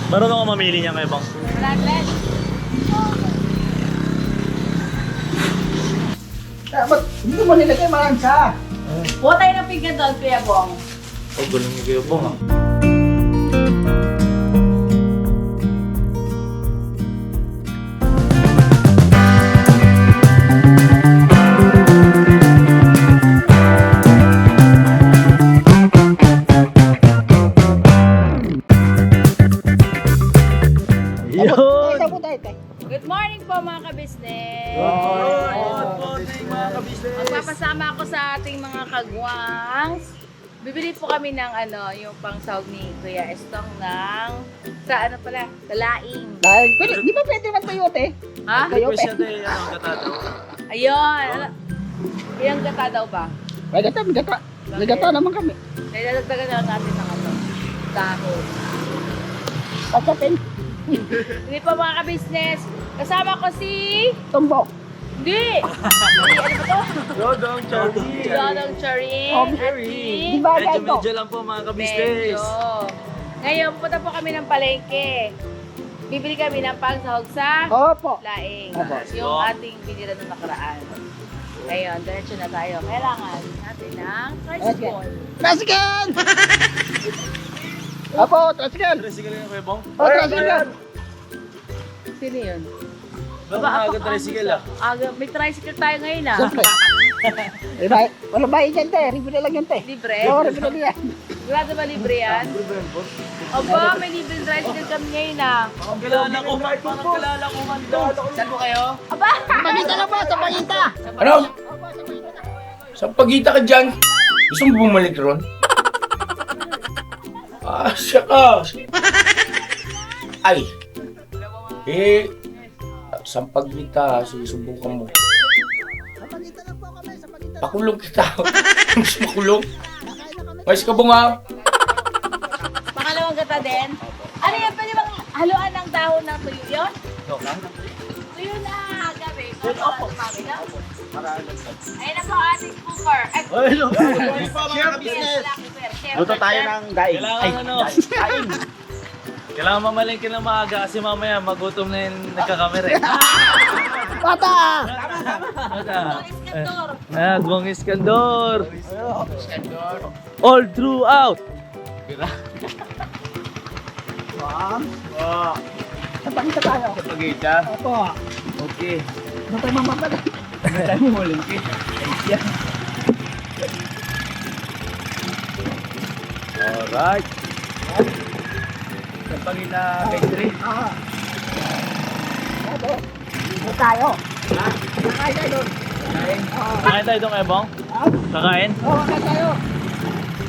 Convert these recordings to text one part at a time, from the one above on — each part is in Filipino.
Marunong ka mamili niya kayo bang? Flatland. Dapat, hindi mo nilagay malansa. Buo tayo ng pinggan doon, Kuya Bong. Oh, galing ni Kuya Bong, ha? Good morning po mga kabisnes. Good morning mga kabisnes. Magpapasama ako sa ating mga kagwangs. Bibili po kami ng yung pang sahog ni Kuya Estong ng sa sa laing. Dahil, di ba pwede magpayote? Ha? Kayo, Pwede siya tayo, gata daw. Ayun. Ilang gata daw ba? May gata. May gata naman kami. Nailalagdagan na lang natin ng dahon. Pagkapin, Hindi pa mga kabisnes. Kasama ko si... tumbok. Hindi! Ano ba to? Dodong Charlie. Dodong Charing. Oh, At Di si... ba ito? Medyo lang po mga kabisnes. Medyo. Ngayon, punta po kami ng palengke. Bibili kami ng pangsahog sa Opo. laing. Opo. Yung ating binira ng nakaraan. Ngayon, diretso na tayo. Kailangan natin ng tricycle. Tricycle! Opo, tricycle. Tricycle yung Kuya Bong? Oh, tricycle. Sino yun? Ba't maaga tricycle ah? May tricycle tayo ngayon ah. Siyempre. Wala ba yan, te? Libre lang yan, te. Libre? Oo, libre lang yan. Sigurado ba libre yan? Aba, may libre tricycle kami ngayon ah. Ang kilala ko man, parang kilala ko man daw. Saan po kayo? Aba! Pagita na ba? Sa pagita. Ano? Sa pagita ka dyan? Gusto mo bumalik ron? Ah, siya ka. Ay. Sa pagita, susubukan mo. Sa pagita lang po kami, sa pagita. Pakulong kita. Gusto makulong? Mais ka bunga? Pangalawang gata din? Ano yan? Pwede bang haluan ng dahon ng tuyo yun? Tuyo na gabi. Opo. Ayun na po ang ating cooker. Ay, no. Luto tayo ng daing. Kailangan Kailangan mamalingkin ng maaga kasi mamaya magutom na yung nagkakamera eh. Bata! Buong Iskandor. All throughout. Sa pagita tayo. Sa pagita? Opo. Okay. Doon tayo mamamalit. Ano tayo mo malingki? Alright. Sa pagita factory? Ah. Opo. Doon tayo. Kakain tayo doon. Kain. Kakain tayo doon, Ebong? Ha? Kakain? Oo, kakain tayo.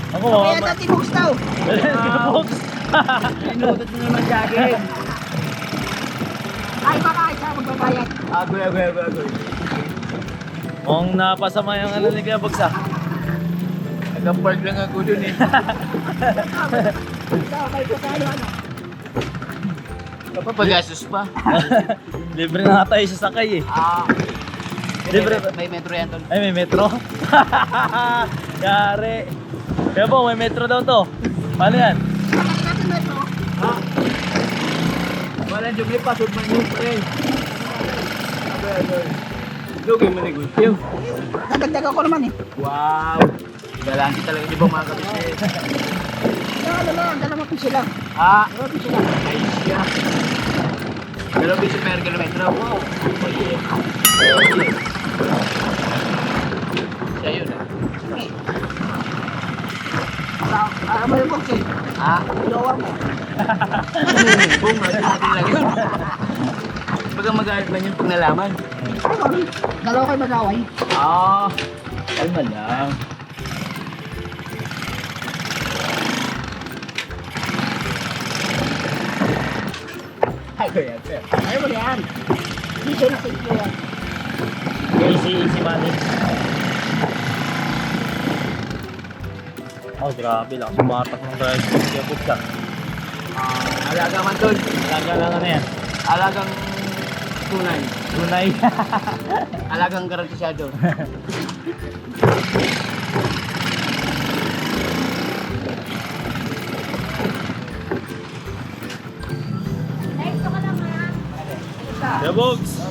Ako, Kaya dati books daw. Box. Inutot mo naman jogging. Ay, kakain siya, magbabayad. Agoy. Kung napasama yung ni Kuya Box ah. Nag-park lang ako dun eh. Ikaw, kayo po tayo, ano? Papagastos pa. Libre na nga tayo sa sakay eh. Libre. May metro yan tol. Ay, may metro? Yari. Kaya po, may metro daw to. Paano yan? Wala jubli pa, sud man yung pre. Lugay mo negosyo. Nadagdagan ko naman eh. Wow! Galanti talaga di ba mga kabisnes? Ano lang, 2 piso lang. Ah! 2 piso lang. Ay siya! 2 piso per kilometro. Wow! Siya yun ah. Ano yung box eh? Ah! Lower mo. Boom! Natin lang yun. Baga magalit man yun pag nalaman. Dalawa kayo mag-away. Ah! Kalma lang. Ay, kuya, sir. Ayaw mo yan. Piso na sa inyo yan. Easy money. Oh, grabe lang. Sumatak ng drive ko. Kuya Box ah. Alaga man doon. Talaga lang ano yan. Alagang tunay. Tunay. Alagang garantisyado. Kuya Bogs!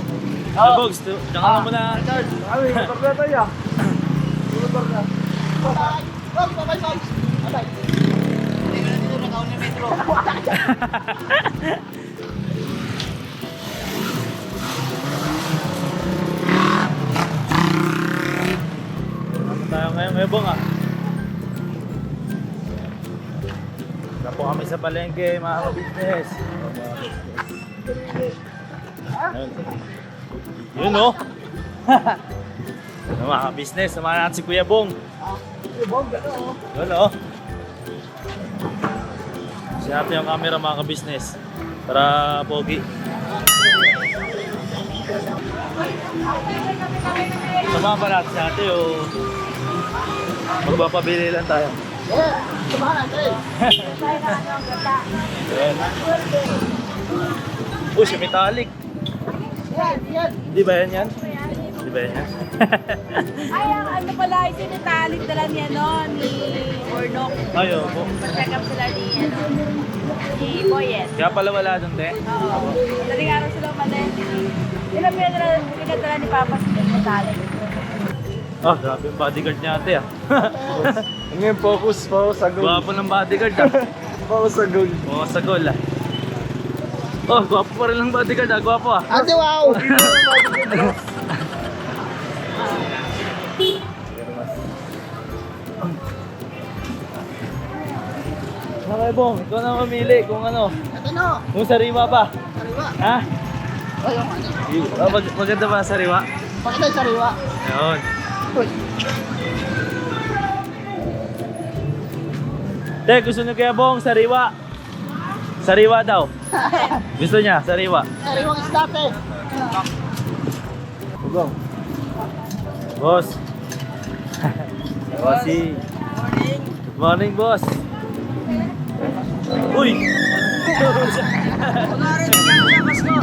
Kuya Bogs, diyan ka lang muna. Ay, motor na tayo. Motor na. Bye-bye, Sogs. Bye-bye. Hindi ka na dito nakaon na metro. Ano tayo ngayon, Kuya Bong ah? Wala po kami sa palengke, mga ka-business. Ayun. Yun oh! Ano, mga ka-business, samahan natin si Kuya Bong. Yun oh! Kasi natin yung camera, mga ka-business, para pogi. Samahan ba natin si ate o magpapabili lang tayo? Yeah, samahan natin. Yun. Oh, si metallic. Yan. Di ba yan yan? Di ba yan yan? Ay, ang ano pala, isinitalik dala niya no, ni Ornok. Ay, opo. Mag-check up sila ni, ano, ni Boyet. Kaya pala wala dun, te. Oo. Daling araw sila umalis. Yun ang pinadala ni Papa sa metallic. Oh, grabe yung bodyguard niya ate ah. Ngayon, focus sa goal. Gwapo ng bodyguard ah. Focus sa goal. Oo, sa goal ah. Oh, gwapo pa rin ng bodyguard ah. Gwapo ah. Ate, wow! Okay, Bong. Ikaw na mamili kung ano. Ito no. Kung sariwa pa. Sariwa. Ha? O, yung ano. Oh, maganda ba sariwa? Pakita yung sariwa. Ayun. Uy. Te, gusto niyo kaya Bong, sariwa? Sariwa daw. Gusto niya, sariwa. Sariwang stop eh. Bong. Boss. Bossy. Good morning, boss. Uy! Wala rin yung kamas ko.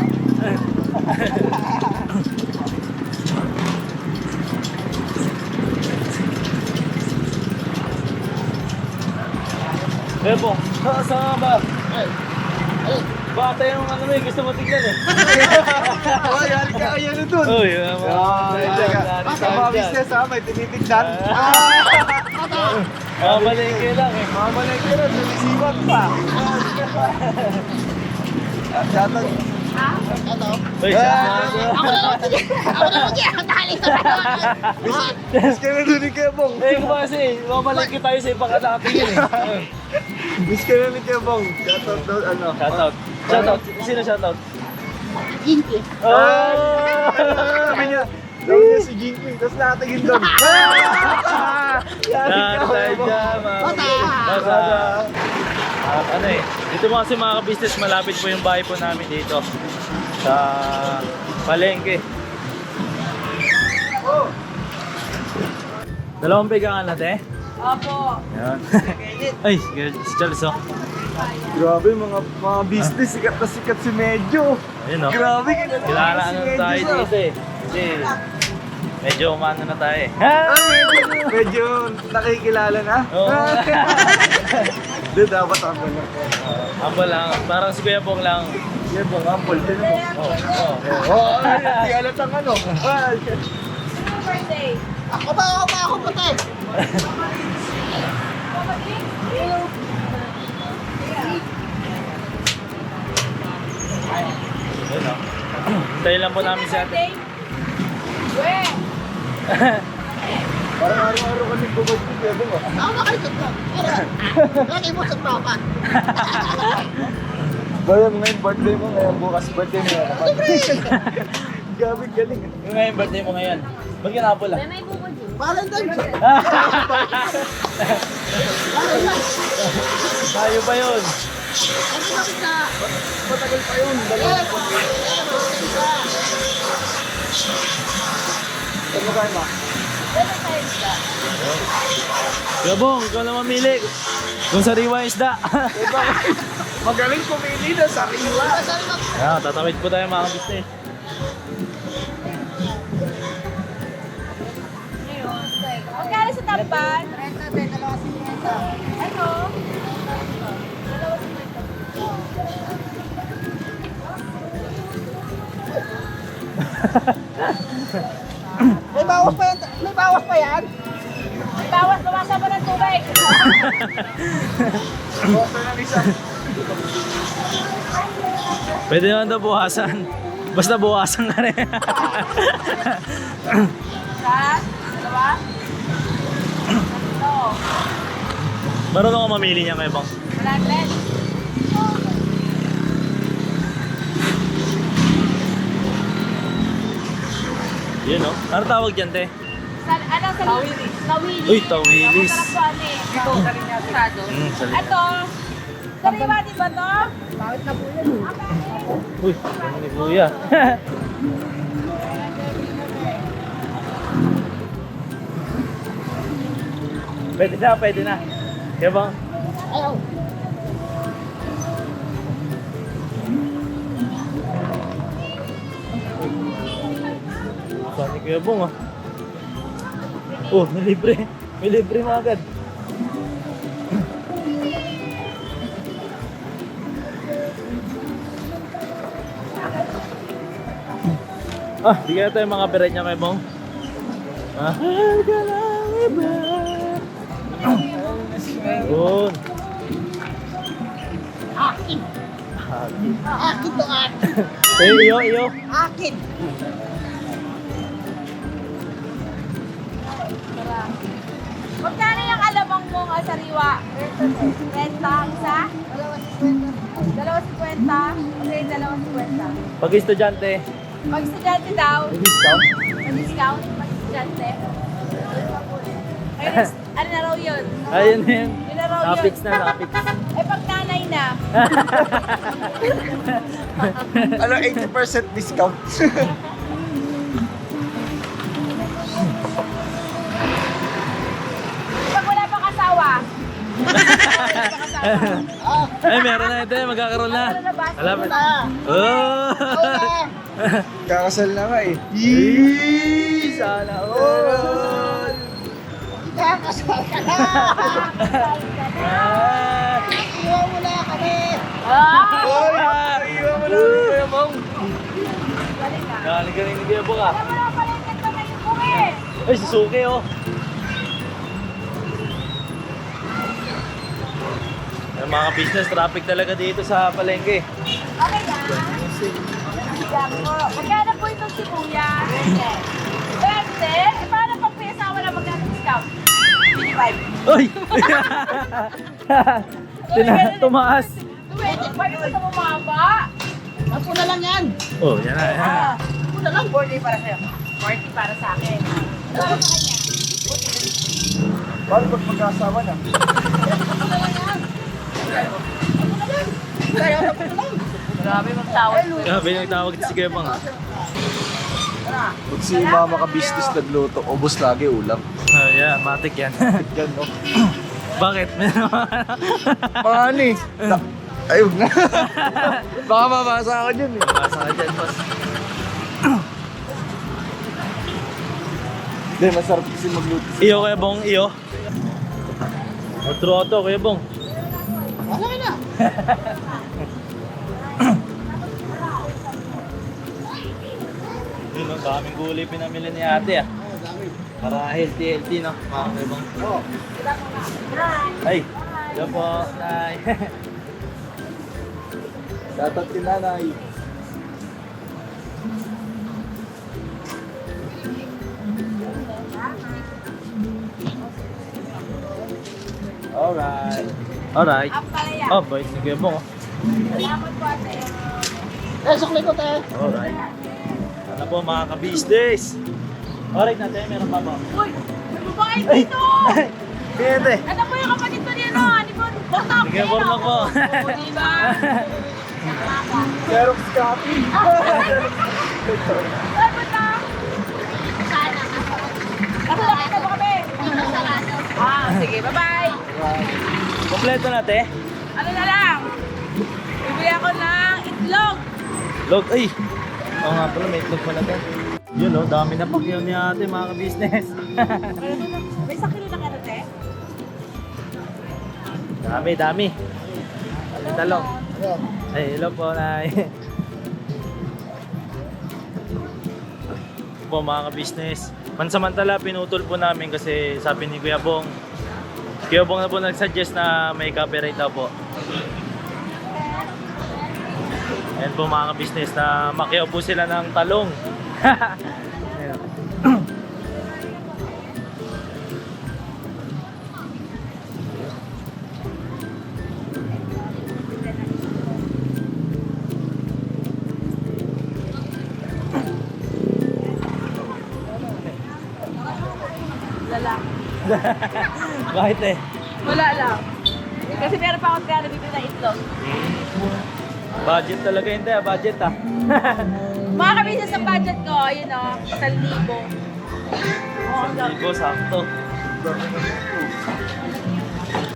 Eh, Bong, saan ba? Ay. Ay. Bata yung ano may gusto mo tignan eh. Uy, hali ka kayo na dun. Uy, mga Sa mga business ha, may tinitignan. Mamalengke lang eh. Mamalay ka na, sumisiwag pa. Shoutout. Ano? Uy, Ako na lang, sige. Ako na lang, sige. Dali sa Miss ka na dun ni Kebong. Eh, kung kasi, mamalengke tayo sa ibang kanatingin eh. Miss ka na ni Kebong. Shoutout daw, ano. Shoutout. Shoutout. Sino shoutout? Jinky. Sabi niya, daw niya si Jinky, tapos nakatingin doon. Yan tayo dyan, mga bata. Ano eh, dito mo kasi mga ka-business, malapit po yung bahay po namin dito sa palengke. Dalawang pegangan natin eh. Opo. Yan. Ay, si Charles oh. Grabe, mga business, sikat na sikat si Medyo. Ayun oh. Grabe, Kilala ano na tayo dito eh. Kasi medyo umano na tayo eh. Medyo nakikilala na. Oo. Doon dapat ang lang. Humble lang, parang si Kuya Bong lang. Yan bang ampol din mo. Oo. Oo, hindi alat ang ano. Sino birthday? Ako pati. Ayun oh. Tayo lang po namin si ate. Birthday? We! Parang araw-araw kami bubog ko, Kuya Bong. Ako na kayo dito. Lagi mo sa papat. Bayan mo ngayon birthday mo, ngayon bukas birthday mo. Gabi galing. Yung ngayon birthday mo ngayon. Bagyan ako lang. May bukod yun. Valentine's Day. Tayo ba yun? Ano bakit na? Matagal pa yun. Ano ba yun? Valentine's ka. Kuya Bong, ikaw na mamili. Kung sariwa isda. Magaling pumili na sariwa. Ayan, tatawid po tayo mga business. Magkano sa tampan? 30, 250. Ano? May bawas pa yan. May bawas pa yan. May bawas, bawasan mo ng tubig. Pwede naman daw buwasan. Basta buwasan ka rin. Isa, dalawa. Tatlo. Marunong ako mamili niya kayo bang? 100. Yun, no? Ano tawag dyan, te? Ano sa Tawilis? Tawilis. Uy, tawilis. Masarap to, ano eh. Ito, sarado. Salita. Ito, sariwa di ba to? Bawit na po yan. Uy, ano ni Kuya? Pwede na, pwede na. Kaya bang? Ayaw. Saan ni Kuya Bong, ah? Oh, may libre. May libre mo agad. Ah, di kaya tayo mga peret niya kay Bong. Mahal ka lang iba. Yun. Akin. Hagi. Akin to akin. Iyo, iyo. Akin. Magkano yung alamang mo nga sariwa? 20 ang isa? 2.50. Okay, 2.50. Pag estudyante, Pag estudyante daw, may discount? mag-discount pag estudyante. Ayun, ano na raw yun? Ayun na yun. Yun na raw yun. Nakapix na, nakapix. Eh, pag nanay na, Ano, 80% discount. pag wala pang asawa. Ay, meron na ito. Magkakaroon na. Ano na ba? Alam mo. Oh! Kakasal na nga eh. Yee! Sana all! Kakasal ka na! Ah! Iwan mo na kami! Ah! Oy! Iwan mo lang ni Kuya Bong. Balik ka. Galing ka rin ni Kuya Bong, ah. Alam mo na pala yung kanta na yung buwi. Ay, Suzuki, oh. Yung mga business traffic talaga dito sa palengke. Okay na. Magkano po itong sibuyas? 20. Eh, paano pag may asawa na magkano-discount? 25. Uy! Tumaas. 20. Bakit ito bumaba? Ako na lang yan! Oh, yan na, yan na. Ako na lang 40 para sa'yo. 40 para sa akin. Para sa kanya. Paano pag magkasawa na? Grabe magtawag. Grabe yung tawag si Kuya Bong, ah. Pag si mama ka business nagluto, ubos lagi ulam. Oh, yeah, matik yan. Yan, no? Bakit? Paano eh? Ayun na. Baka mabasa ako dyan eh. Basa ka dyan, boss. Hindi, masarap kasi magluto. Iyo, Kuya Bong, iyo. Otro, Kuya Bong. Wala ka na. Yun, ang daming gulay pinamili ni ate, ah. Para healthy, no? Mga Kuya Bong. Oo. Ay, hello po, Nay. Dapat si nanay. Alright. Alright. Ang palaya. Oh, boy, si Kuya Bong, oh. Salamat po ate. Sukli ko tayo. Alright. Ano po, mga ka-business? Alright natin, meron pa ba? Uy! May babae dito! Kaya, te. Ano po yung kapatid ko niya, no? Ano po? Botap! Sige, forma ko. Oo, diba? Xerox copy. Ay, botap! Sana. Kasi nakita mo kami. Ah, sige, bye-bye! Kompleto na, te. Ano na lang? Bibili ako ng itlog. Log, ay! Oo nga pala, may itlog pala to. Yun, oh, dami na pagyaw ni ate, mga ka-business. May 1 kilo na ka te? Dami, dami. Talong. Ay, hello po, Nay. po mga ka-business. Pansamantala pinutol po namin kasi sabi ni Kuya Bong na po nag-suggest na may copyright daw po. Ayan po mga ka-business na makiyaw po sila ng talong. Ayan. Lala. Bakit eh? Wala lang. Kasi meron pa akong kaya bibili na itlog. Budget talaga hindi ah, budget ah. Mga kabisa sa budget ko, yun o, 1,000. Oo, Libo, sakto.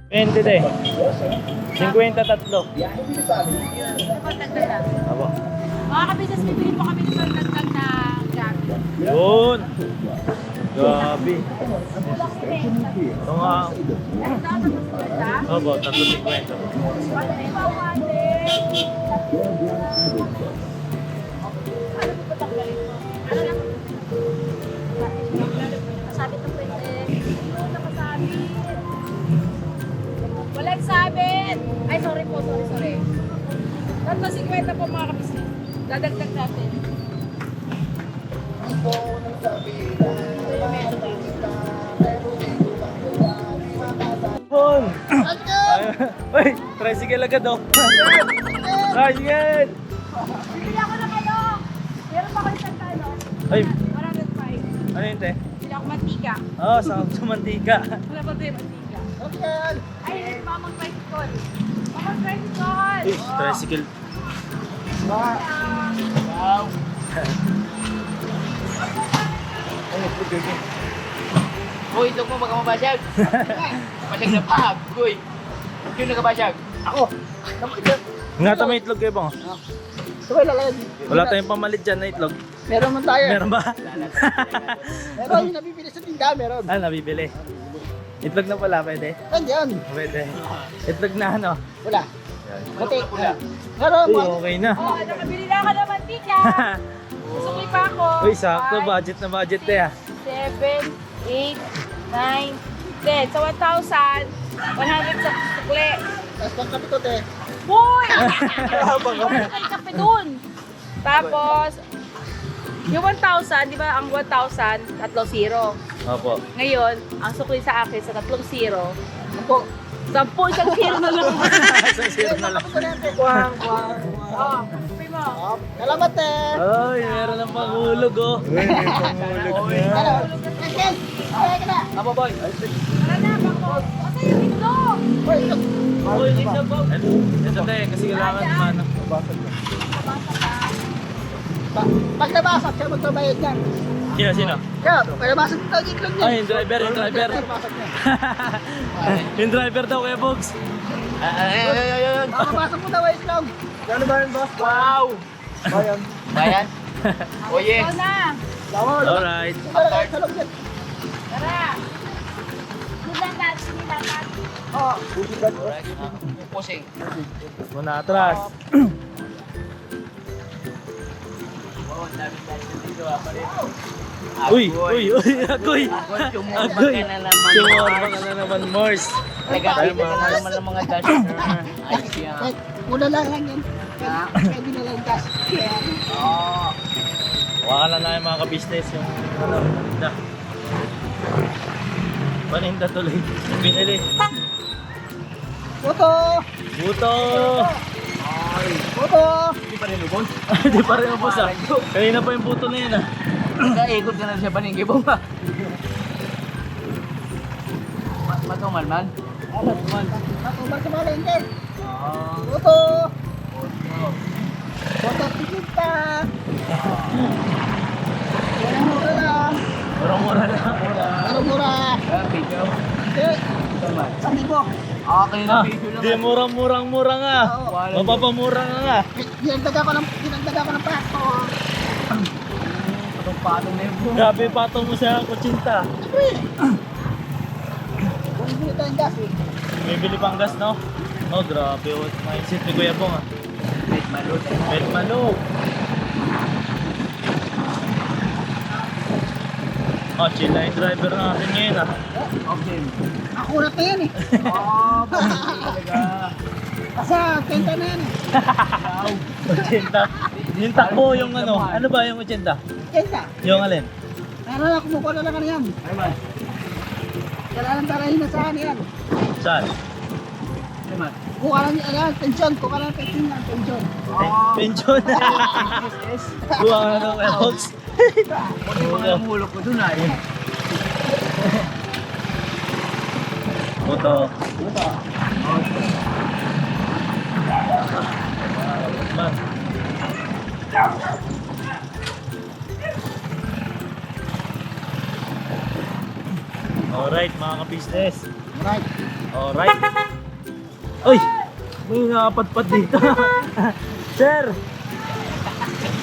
20 de. 53. Abo. Mga kabisnes, bibili po kami ng pagdagdag na jacket. Yun. Gabi. Ito nga. Opo, 350. Sabit ng pwede. Nakasabit. Walang sabit. Ay, sorry po, sorry. 350 po mga kabisnes. Dadagdag natin. Hon! Uy, tricycle agad oh. Tricycle! Bibili ako ng ano. Meron pa ako isang talo. Ay, 105. ano yun te? Bibili ako mantika. Oh, sa mantika. Wala pa ba yung mantika? Ay, mamang tricycle. Mamang tricycle. Uy, tricycle. Wow. Uy, ito mo baka mabasag. Basag na pahag. Uy. Sino nagkabasag? Ako. Nga may itlog kayo bang? Sabay lalagyan. Wala tayong pamalit dyan na itlog. Meron man tayo. Meron ba? Meron yung nabibili sa tindahan, meron. Ah, nabibili. Itlog na pala, pwede? Nandiyan. Pwede. Itlog na ano? Wala. Buti. Meron. Uy, okay na. Oh, nakabili na ako ng mantika. Susukli pa ako. Uy, sakto. Budget na budget eh ah. 7, 8, 9, 10. So, 1,000. 100 sa sukli. Tapos pang kapito, te. Uy! Ay, kape dun. Tapos, yung 1,000, di ba ang 1,000, 3 0. Opo. Ngayon, ang sukli sa akin sa 3 0, Ako. 10 isang 0 na lang. Isang zero na lang. Wow. Oh, kape mo. Salamat, te. Ay, meron ng panghulog oh. Uy, may panghulog na. Ano? Ken, okay ka na. Aba boy. Tara na, bako. Kasi yung itlog. Hoy, ito. Uy, isa po. Ito tayo, kasi kailangan ano. Pag nabasag, siya magbabayad niyan. Sino? Kaya, pag nabasag ito, itlog niya. Ay, yung driver. Nabasag niya. Yung driver daw kuya Bogs. Ayun. Mabasag mo daw ang itlog. Ano ba yun, boss? Wow. Bayan. Bayan. Oye. Ikaw na. Lawal. Alright. Ito lang yan. Tara. Silang natin, silang natin. Oo. Pusing. Muna atras. Uy, agoy. Agoy. Sumorma ka na naman, Mors. Nagkakita na naman ng mga dasher. Ayos yan. Eh, muna lang yan. Pwede na lang gas. Oo. Hawakan na namin mga ka-business yung ano, paninda. Paninda tuloy. Binili. Puto! Buto! Puto! Hindi pa rin lubos. Hindi pa rin ubos ah. Kanina pa yung buto na yun ah. Nagkaikot ka na siya paninggi mo ba? Matumal man. Matumal sa mga lender. Oo. Puto! Puto tikinta! Mura lang. Mura-mura lang. Mura. Video. Eh, sabi ko, Okay Ah, na video lang. di murang-mura nga. Oo. Mapapamura nga. dinagdaga ko ng pato. Itong patong na yun. Grabe yung patong mo sa kutsinta. Kung hindi tayong gas eh. Bibili pang gas no? Oh, grabe. What mindset ni Kuya Bong ah. Malot. Bet malo. Oh, chill na yung driver natin ngayon ah. Okay. Ako na to yan eh. Oh, talaga. Asa, kenta na yan eh. 80. Yung takbo, yung ano. Ano ba yung 80? Kenta. Yung alin? Tara, kumukuha na lang ka na yan. Ay man. Kailangan tarahin na saan yan. Saan? Ay man. Kuha lang yan, pensyon. Kuha lang pensyon yan, pensyon. Pension. Yes. Buwa ka na ng Elks. Pati mga namulok ko dun ay. Buto. Man. Alright mga ka-business. Right. Alright. Uy! May nakapadpad dito. Sir!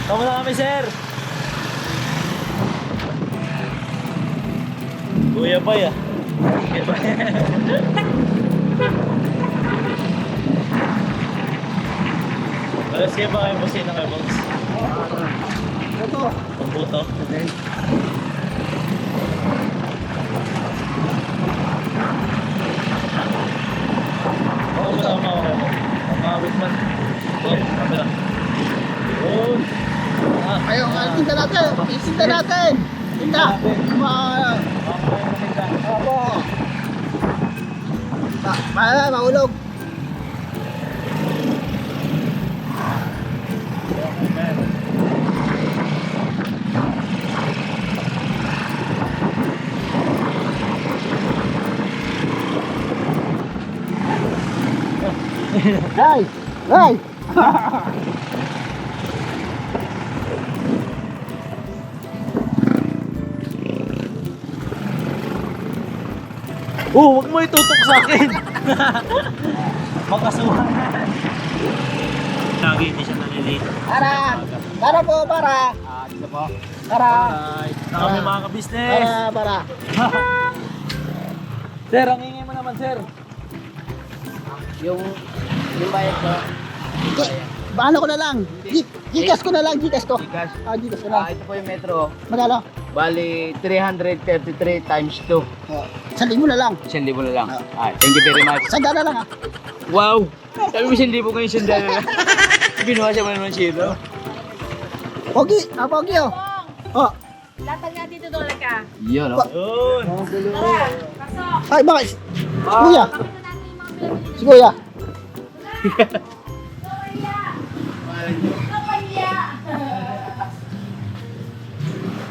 Tama na kami, sir! Kuya Bay ah. Kuya Bay. Alas kayo ba kayo busina kayo, Box? Ito. Pambuto. Oo, masama ako kayo. Mamawit man. Oh, kami lang. Yun. Ah, Ayun, tinda natin. Isinda natin. Tinda. Opo. Mahulog. Hey! Hey! Oh, huwag mo itutok sa akin. Makasuhan. Lagi hindi siya nalilate. Para! Para po, para! Dito po. Para! Alright. Na kami mga ka-business. Para! Sir, ang ingay mo naman, sir. Yung bayad ko. Paano ko na lang? Gcash ko na lang, Gcash ko. Gcash. Gcash ko na. Ito po yung metro. Magkano? Bali, 333 times 2. 1,000 na lang. 1,000 na lang. Thank you very much. Sanda na lang ha. Wow! Sabi mo 1,000 ngayon, 100 na lang. Binuha siya mo naman zero. Pogi! Pogi oh. Oh. Latag nga dito doon ka. Yun, no? Yun. Tara, pasok. Ay, bakit? Si Kuya. Pakita natin yung mga pinabili. Si Kuya. Kuya! Kuya!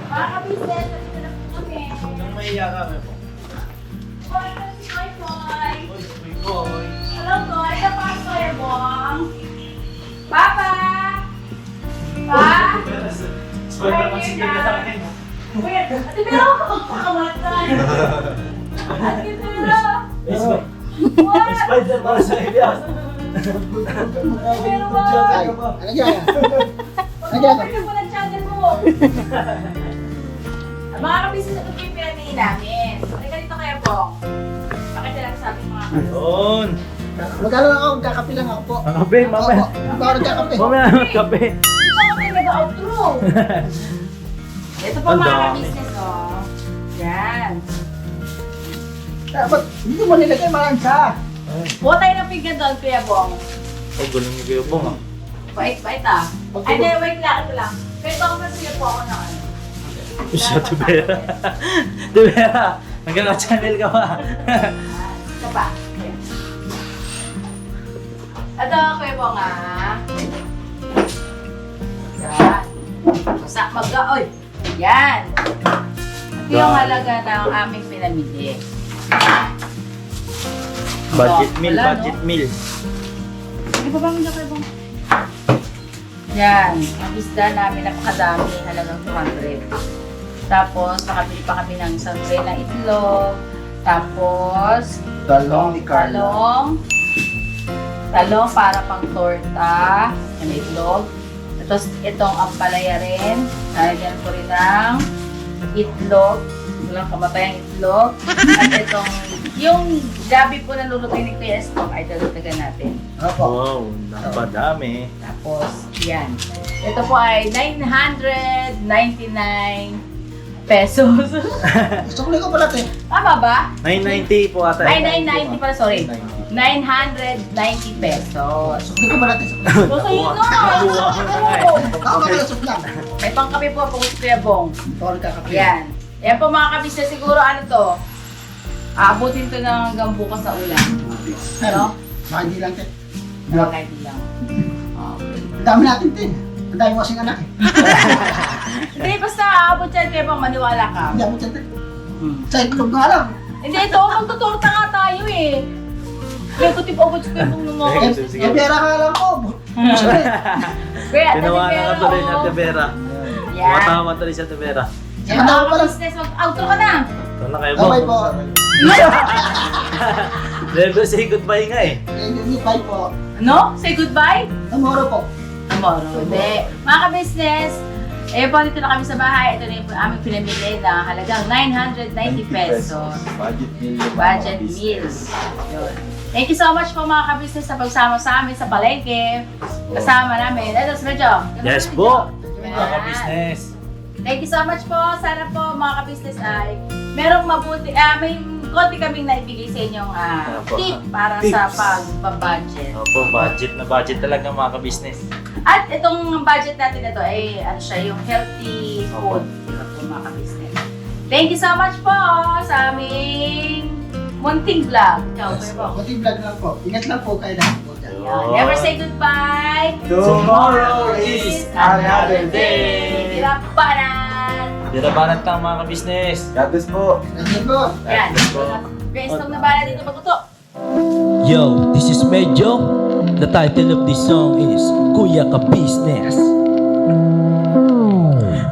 Mga kabisnes, nandito na po kami. Nang maiya kami po. Boy, ito si Boy Boy. Uy, boy. Hello, Boy. Kapasok kayo, Bong. Papa! Pa? Sobrang masigil na sa akin. Kuya, ate pero ako makamatay. Ate pero. What? Spider para sa Elias. Pero Ay, what? ano dyan? Pag-over mo ng channel mo. Mga kabisnes, ito po yung pinamili namin. Halika dito kayo, Bong. Pakita lang sa ating mga kabisnes. Yun. Magkano lang ako, magkakape lang ako po. Ang kape, mamaya. Ikaw nagkakape. Mamaya magkape. Dito kami nag-outro. Ito po Ang mga dami. kabisnes, oh. Yan. Dapat, dito mo nilagay malansa. Buo tayo ng pinggan doon, Kuya Bong. Oh, gulo niyo kayo po, ha? Bait ah. Ay, hindi, wait lang, ito lang. Pwede ako na siya po ako na ano. Siya, Tubera. Tubera, nagkaka-channel ka pa. Ito pa. Ito, Kuya Bong ah. Yan. Masak mag-oy. Yan. Ito yung halaga ng aming pinamili. Budget meal, Wala, budget no? meal. Hindi pa bang Kuya Bong? Yan. Ang isda namin napakadami. Halagang 200. Tapos, nakabili pa kami ng isang tray ng itlog. Tapos, Talong ni talong. Talong para pang torta. Ang itlog. Tapos, itong ampalaya rin. Nalagyan ko rin ng itlog. Walang kamatayang itlog. At itong, yung gabi po na lulutuin ni Kuya Estong ay dalutagan natin. Opo. Wow, napadami. Tapos, yan. Ito po ay 999 pesos. Sukli ko pala, te. Tama ba? 990 po ata. Ay, 990 pala, sorry. 990 pesos. Sukli ko pala, te. Sukli. So, sa'yo na! Nakabuha ko na nga eh. Ako ka pala suklang. May pangkape po po si Kuya Bong. Tol ka kape. Yan. Yan po mga kabisnes, siguro ano to, aabutin to ng hanggang bukas sa ulan. Ano? Baka hindi lang, te. Huwag kahit lang. Okay. Ang dami natin, te. Ang dami kasing anak, eh. Hindi, basta aabot yan kaya bang maniwala ka. Hindi ako dyan, te. Sa itlog nga lang. Hindi, ito, magtuturta nga tayo eh. Kaya ko tipo si Kuya Bong nung mga Sige. Yung pera ka lang ko. Kuya, Tinawanan ka tuloy ng Tevera. Yan. Matawa tuloy sa Tevera. Yan Ang dami mga pala. kabisnes, mag-outro ka na. Ito na kayo Bye po. po. Never say goodbye nga eh. Bye po. Ano? Say goodbye? Tomorrow po. Tomorrow. Hindi. Mga kabisnes, eh po dito na kami sa bahay. Ito na yung aming pinamili na halagang 990 pesos. Budget meal. Budget meals. Yun. Thank you so much po mga kabisnes sa pagsama sa amin sa palengke. Kasama namin. Ito, si Medyo. Yes po. Yan. Mga business. Thank you so much po. Sana po mga kabisnes ay merong mabuti, may konti kaming naibigay sa inyong Opo. tip para sa pag-budget. Opo, budget na budget talaga mga ka-business. At itong budget natin na to ay ano siya, yung healthy Opo. food. Diba po mga kabisnes. Thank you so much po sa aming munting vlog. Ikaw, Kuya Bong. Kunting vlog lang po. Ingat lang po kayo lahat po dyan. Yan. Never say goodbye. Tomorrow is another day. Labanan! Dirabanan tang mga ka-business. God bless po. Ganyan po. Yan. Let's go. Bestong na bala dito magkuto. Yo, this is Medyo. The title of this song is Kuya Ka Business.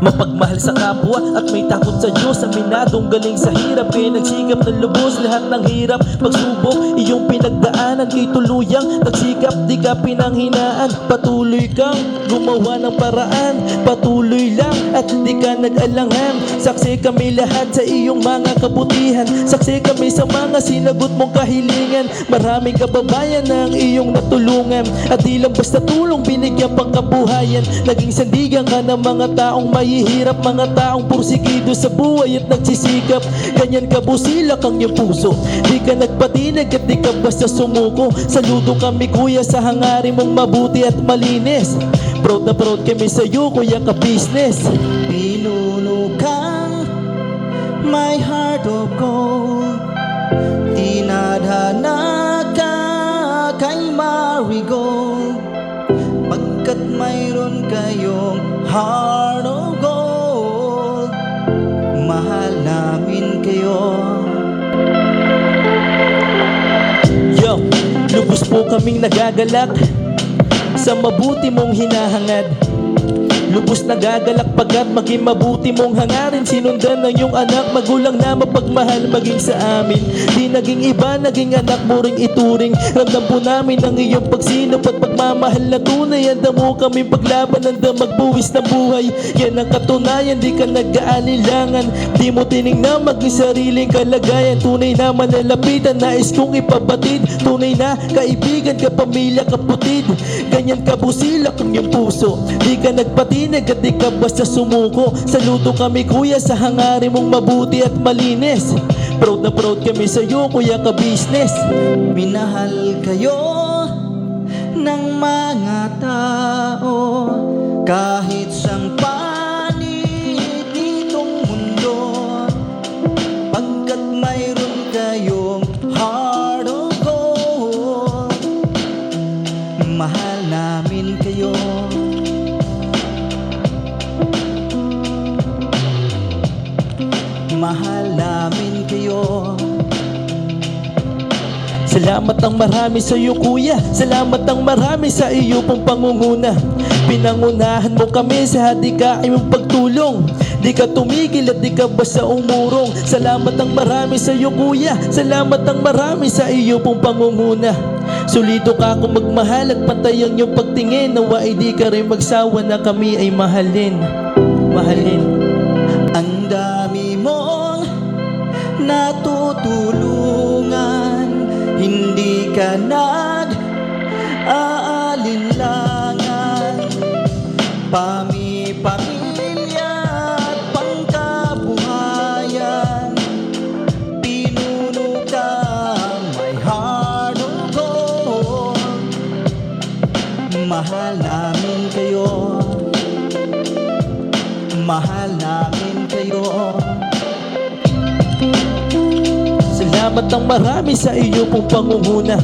Mapagmahal sa kapwa at may takot sa Diyos. Aminadong galing sa hirap, kaya nagsikap ng lubos. Lahat ng hirap, pagsubok, iyong pinagdaanan. Kay tuluyang nagsikap, di ka pinanghinaan. Patuloy kang gumawa ng paraan. Patuloy lang at di ka nag-alangan. Saksi kami lahat sa iyong mga kabutihan. Saksi kami sa mga sinagot mong kahilingan. Maraming kababayan na ang iyong natulungan. At di lang basta tulong, binigyan pang kabuhayan. Naging sandigan ka ng mga taong mahihirap, mga taong pursigido sa buhay at nagsisikap. Ganyan ka busilak ang iyong puso. Di ka nagpatinag at di ka basta sumuko. Saludo kami kuya sa hangarin mong mabuti at malinis. Proud na proud kami sa iyo Kuya Ka Business. Pinunukang my heart of gold, tinadhana ka kay marigold. Pagkat mayroon kayong heart of gold, mahal namin kayo. Yo, lubos po kaming nagagalak sa mabuti mong hinahangad. Lubos nagagalak pagkat maging mabuti mong hangarin. Sinundan ng iyong anak, magulang na mapagmahal maging sa amin. Di naging iba, naging anak mo ring ituring. Ramdam po namin ang iyong pagsinop at pagmamahal na tunay. Handa mo kami paglaban, handa magbuwis ng buhay. Yan ang katunayan, di ka nag-aalilangan. Di mo tinignan maging sariling kalagayan. Tunay na manalapitan, nais kong ipabatid. Tunay na kaibigan, kapamilya, kaputid. Ganyan kabusilak ang iyong puso. Di ka nagpatinag at di ka basta sumuko. Saludo kami kuya sa hangarin mong mabuti at malinis. Proud na proud kami sa iyo Kuya Ka Business. Minahal kayo ng mga tao kahit sang panig nitong mundo. Pagkat mayroon kayong heart of gold, mahal namin kayo. Mahal namin kayo. Salamat ang marami sa iyo kuya. Salamat ang marami sa iyo pong pangunguna. Pinangunahan mo kami sa hadikain mong pagtulong. Di ka tumigil at di ka basta umurong. Salamat ang marami sa iyo kuya. Salamat ang marami sa iyo pong pangunguna. Solido ka kung magmahal at pantay ang iyong pagtingin. Nawa ay di ka rin magsawa na kami ay mahalin. Mahalin. Ang dami mong natutulungan, hindi ka nag-aalinlangan. Pamilya at pangkabuhayan, Mahal namin kayo. Mahal namin kayo. Salamat ng marami sa iyo pong pangunguna.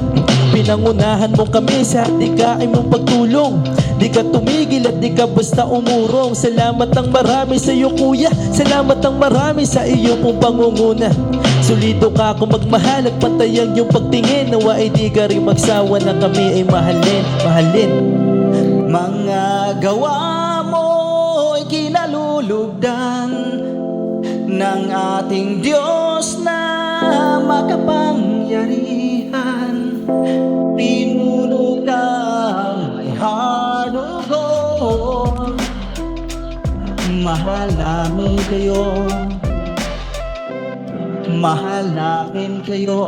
Pinangunahan mo kami sa dikain mong pagtulong. Di ka tumigil at di ka basta umurong. Salamat ng marami sa iyo kuya. Salamat ng marami sa iyo pong pangunguna. Solido ka kung magmahal at pantayan yung pagtingin. Nawa ay di ka rin magsawa na kami ay mahalin. Mahalin. Mga gawa mo ay kinalulugdan ng ating Diyos na makapangyarihan. Pinuno ng may harugon. Mahal namin kayo. Mahal namin kayo.